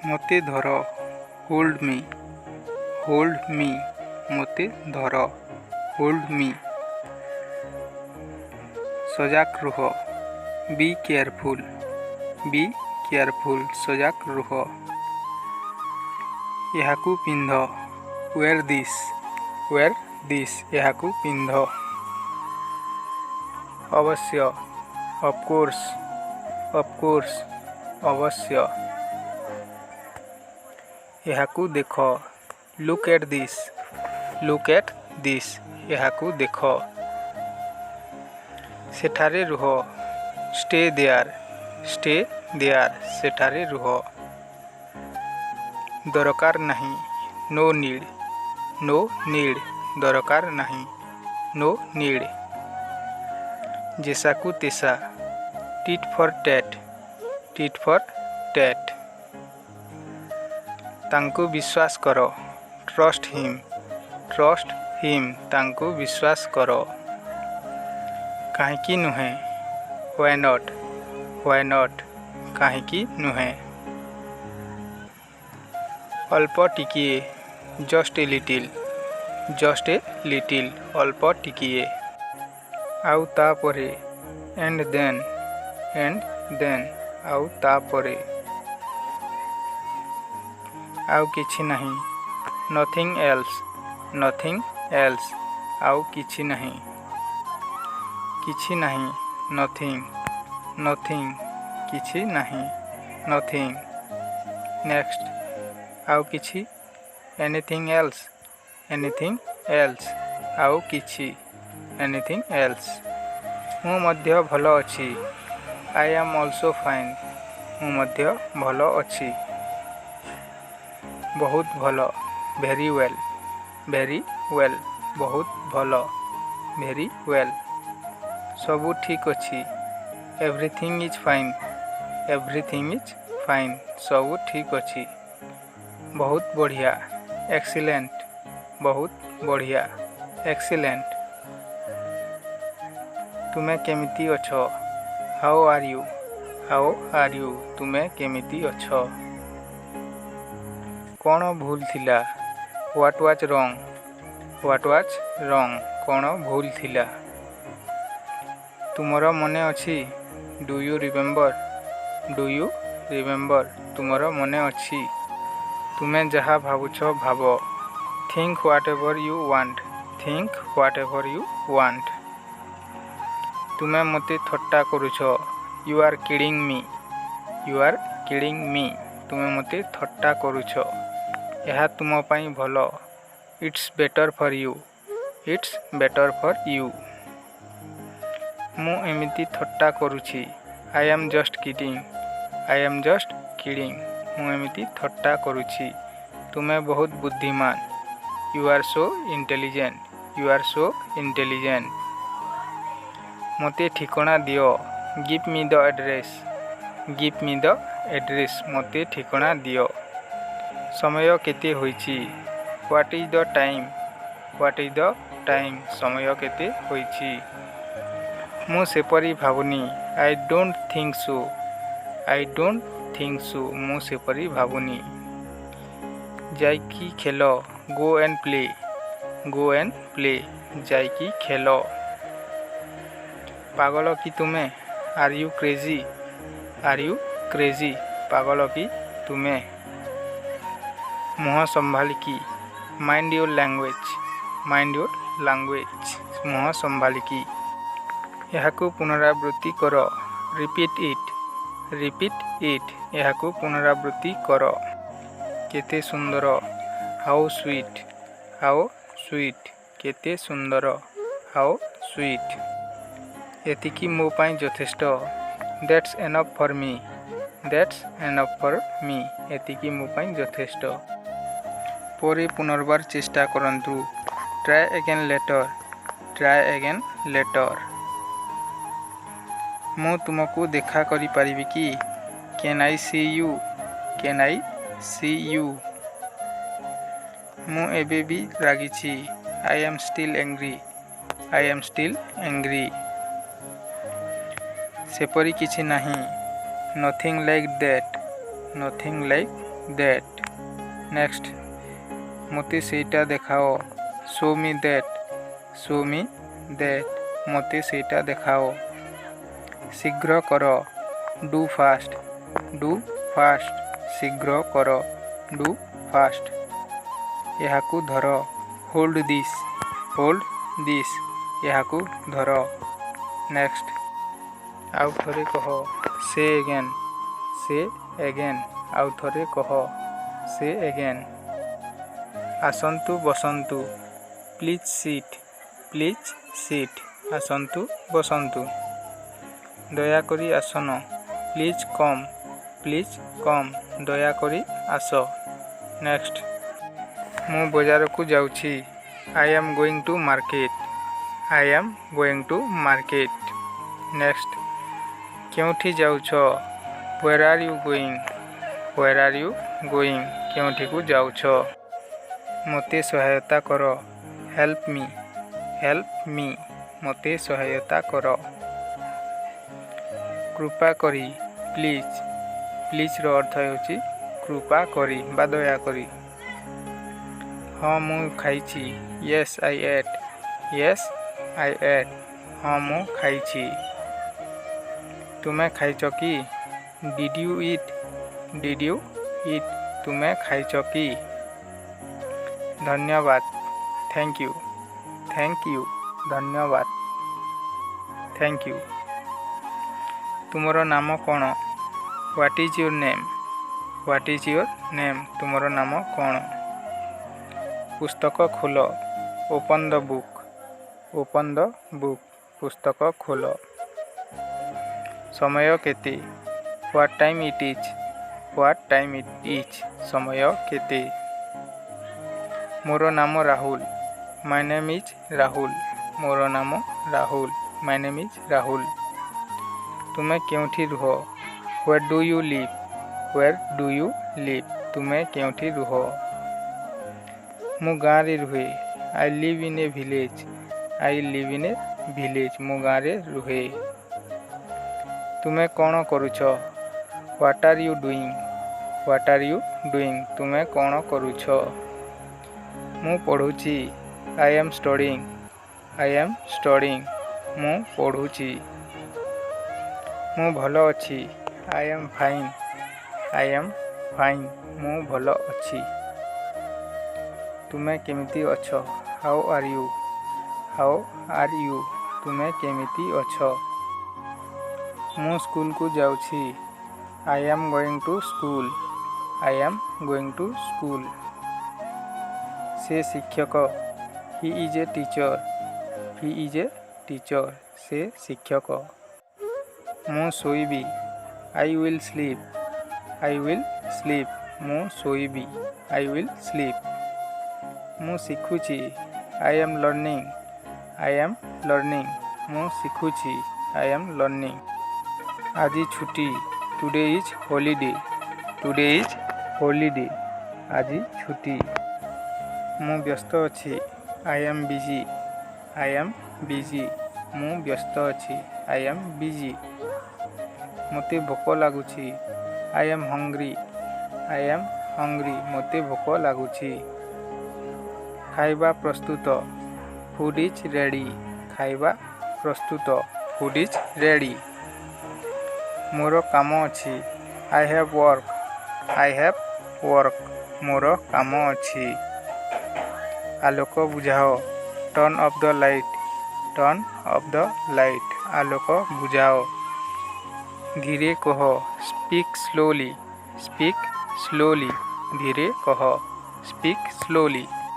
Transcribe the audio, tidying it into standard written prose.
ମୋତେ ଧର ହୋଲ୍ଡ ମି ମୋତେ ଧର ହୋଲ୍ଡ ମି। ସଜାଗ ରୁହ ବି କେୟାରଫୁଲ୍ ସଜାଗ ରୁହ। ଏହାକୁ ପିନ୍ଧ ୱେର୍ ଦିସ୍ ଏହାକୁ ପିନ୍ଧ। ଅବଶ୍ୟ ଅଫକୋର୍ସ ଅବଶ୍ୟ। ଏହାକୁ ଦେଖ ଲୁକ୍ ଏଟ୍ ଦିସ୍ ଏହାକୁ ଦେଖ। ସେଠାରେ ରୁହ ଷ୍ଟେ ଦେୟାର ସେଠାରେ ରୁହ। ଦରକାର ନାହିଁ ନୋ ନିଡ୍ ଦରକାର ନାହିଁ ନୋ ନିଡ୍। ଯେସାକୁ ତେସା ଟିଟ୍ ଫର୍ ଟେଟ୍। ତାଙ୍କୁ ବିଶ୍ୱାସ କର ଟ୍ରଷ୍ଟ ହିମ୍ ତାଙ୍କୁ ବିଶ୍ୱାସ କର। କାହିଁକି ନୁହେଁ ହ୍ୱାଇ ନଟ୍ କାହିଁକି ନୁହେଁ। ଅଳ୍ପ ଟିକିଏ ଜଷ୍ଟ ଏ ଲିଟିଲ୍ ଅଳ୍ପ ଟିକିଏ। ଆଉ ତାପରେ ଏଣ୍ଡ ଦେନ୍ ଆଉ ତାପରେ। ଆଉ କିଛି ନାହିଁ ନଥିଂ ଏଲ୍ସ ଆଉ କିଛି ନାହିଁ ନଥିଂ କିଛି ନାହିଁ ନଥିଂ। ନେକ୍ସଟ ଆଉ କିଛି ଏନିଥିଂ ଏଲ୍ସ ଆଉ କିଛି ଏନିଥିଂ ଏଲ୍ସ। ମୁଁ ମଧ୍ୟ ଭଲ ଅଛି ଆଇ ଆମ୍ ଅଲସୋ ଫାଇନ୍ ମୁଁ ମଧ୍ୟ ଭଲ ଅଛି। ବହୁତ ଭଲ ଭେରି ୱେଲ୍ ବହୁତ ଭଲ ଭେରି ୱେଲ୍। ସବୁ ଠିକ୍ ଅଛି ଏଭ୍ରିଥିଂ ଇଜ୍ ଫାଇନ୍ ସବୁ ଠିକ୍ ଅଛି। ବହୁତ ବଢ଼ିଆ ଏକ୍ସିଲେଣ୍ଟ ବହୁତ ବଢ଼ିଆ ଏକ୍ସିଲେଣ୍ଟ। ତୁମେ କେମିତି ଅଛ ହାଉ ଆର୍ ୟୁ ତୁମେ କେମିତି ଅଛ। କ'ଣ ଭୁଲ ଥିଲା ହ୍ୱାଟ୍ ୱାଜ୍ ରଙ୍ଗ୍ କ'ଣ ଭୁଲ ଥିଲା। ତୁମର ମନେ ଅଛି ଡୁ ୟୁ ରିମେମ୍ବର ତୁମର ମନେ ଅଛି। ତୁମେ ଯାହା ଭାବୁଛ ଭାବ think whatever you want। ତୁମେ ମୋତେ ଥଟ୍ଟା କରୁଛ you are kidding me ତୁମେ ମୋତେ ଥଟ୍ଟା କରୁଛ। ଏହା ତୁମ ପାଇଁ ଭଲ it's better for you। ମୁଁ ଏମିତି ଥଟ୍ଟା କରୁଛି I am just kidding ମୁଁ ଏମିତି ଥଟ୍ଟା କରୁଛି। ତୁମେ ବହୁତ ବୁଦ୍ଧିମାନ you are so intelligent। ମୋତେ ଠିକଣା ଦିଅ give me the address ମୋତେ ଠିକଣା ଦିଅ। ସମୟ କେତେ ହୋଇଛି what is the time ସମୟ କେତେ ହୋଇଛି। ମୁଁ ସେପରି ଭାବୁନି I don't think so ମୁଁ ସେପରି ଭାବୁନି। ଯାଇକି ଖେଳ go and play ଯାଇକି ଖେଳ। ପାଗଳ କି ତୁମେ are you crazy ପାଗଳ କି ତୁମେ। ମୁହଁ ସମ୍ଭାଳିକି mind your language ମୁହଁ ସମ୍ଭାଳିକି। ଏହାକୁ ପୁନରାବୃତ୍ତି କର repeat it ଏହାକୁ ପୁନରାବୃତ୍ତି କର। କେତେ ସୁନ୍ଦର how sweet କେତେ ସୁନ୍ଦର how sweet। ଏତିକି ମୋ ପାଇଁ ଯଥେଷ୍ଟ that's enough for me ଏତିକି ମୋ ପାଇଁ ଯଥେଷ୍ଟ। ପରେ ପୁନର୍ବାର ଚେଷ୍ଟା କରନ୍ତୁ try again later। ମୁଁ ତୁମକୁ ଦେଖା କରିପାରିବି କି can I see you। ମୁଁ ଏବେ ବି ରାଗିଛି I am still angry। ସେପରି କିଛି ନାହିଁ nothing like that. Next, ମୋତେ ସେଇଟା ଦେଖାଅ, show me that. show me that. ମୋତେ ସେଇଟା ଦେଖାଅ। ଶୀଘ୍ର କର, do fast. do fast. ଶୀଘ୍ର କର, do fast. ଏହାକୁ ଧର, hold this. hold this. ଏହାକୁ ଧର। Next, ଆଉ ଥରେ କହ, say again. say again. ଆଉ ଥରେ କହ, say again. ଆସନ୍ତୁ ବସନ୍ତୁ, please sit. please sit. ଆସନ୍ତୁ ବସନ୍ତୁ। ଦୟାକରି ଆସନ, please come. please come. ଦୟାକରି ଆସ। Next, ମୁଁ ବଜାରକୁ ଯାଉଛି, I am going to market. I am going to market. Next, କେଉଁଠି ଯାଉଛ, where are you going? where are you going? କେଉଁଠିକୁ ଯାଉଛ? ମୋତେ ସହାୟତା କର, help me. help me. ମୋତେ ସହାୟତା କର। କୃପା କରି, ପ୍ଲିଜ୍। ପ୍ଲିଜ୍ର ଅର୍ଥ ହେଉଛି କୃପା କରି ବା ଦୟାକରି। ହଁ ମୁଁ ଖାଇଛି, yes I ate. yes I ate. ହଁ ମୁଁ ଖାଇଛି। ତୁମେ ଖାଇଛ କି, did you eat? did you eat? ତୁମେ ଖାଇଛ କି? ଧନ୍ୟବାଦ, thank you. thank you. ଧନ୍ୟବାଦ, thank you. ତୁମର ନାମ କ'ଣ, what is your name? what is your name? ତୁମର ନାମ କ'ଣ? ପୁସ୍ତକ ଖୋଲ, open the book. open the book. ପୁସ୍ତକ ଖୋଲ। ସମୟ କେତେ, what time it is? what time it is? ସମୟ କେତେ? ମୋର ନାମ Rahul, my name is Rahul. ମୋର ନାମ Rahul, my name is Rahul. ତୁମେ କେଉଁଠି ରୁହ, where do you live? where do you live? ତୁମେ କେଉଁଠି ରୁହ? ମୁଁ ଗାଁରେ ରୁହେ, I live in a village. I live in a village. ମୁଁ ଗାଁରେ ରୁହେ। ତୁମେ କ'ଣ କରୁଛ, what are you doing? what are you doing? ତୁମେ କ'ଣ କରୁଛ? ମୁଁ ପଢ଼ୁଛି, I am studying. I am studying. ମୁଁ ପଢ଼ୁଛି। ମୁଁ ଭଲ ଅଛି, I am fine. I am fine. ମୁଁ ଭଲ ଅଛି। ତୁମେ କେମିତି ଅଛ, how are you? how are you? ତୁମେ କେମିତି ଅଛ? ମୁଁ ସ୍କୁଲକୁ ଯାଉଛି, I am going to school. I am going to school. ସେ ଶିକ୍ଷକ, he is a teacher. he is a teacher. ସେ ଶିକ୍ଷକ। ମୁଁ ଶୋଇବି, I will sleep. I will sleep. ମୁଁ ଶୋଇବି, I will sleep. ମୁଁ ଶିଖୁଛି, I am learning. I am learning. ମୁଁ ଶିଖୁଛି, I am learning. ଆଜି ଛୁଟି, today is holiday. today is holiday. ଆଜି ଛୁଟି। ମୁଁ ବ୍ୟସ୍ତ ଅଛି, I am busy. I am busy. ମୁଁ ବ୍ୟସ୍ତ ଅଛି, I am busy. ମୋତେ ଭୋକ ଲାଗୁଛି, I am hungry. I am hungry. ମୋତେ ଭୋକ ଲାଗୁଛି। ଖାଇବା ପ୍ରସ୍ତୁତ, food is ready. ଖାଇବା ପ୍ରସ୍ତୁତ, food is ready. ମୋର କାମ ଅଛି, I have work. I have work. ମୋର କାମ ଅଛି। ଆଲୋକ ବୁଝାଅ, turn off the light. turn off the light. ଆଲୋକ ବୁଝାଅ। ଧୀରେ କହ, speak slowly. speak slowly. ଧୀରେ କହ, speak slowly.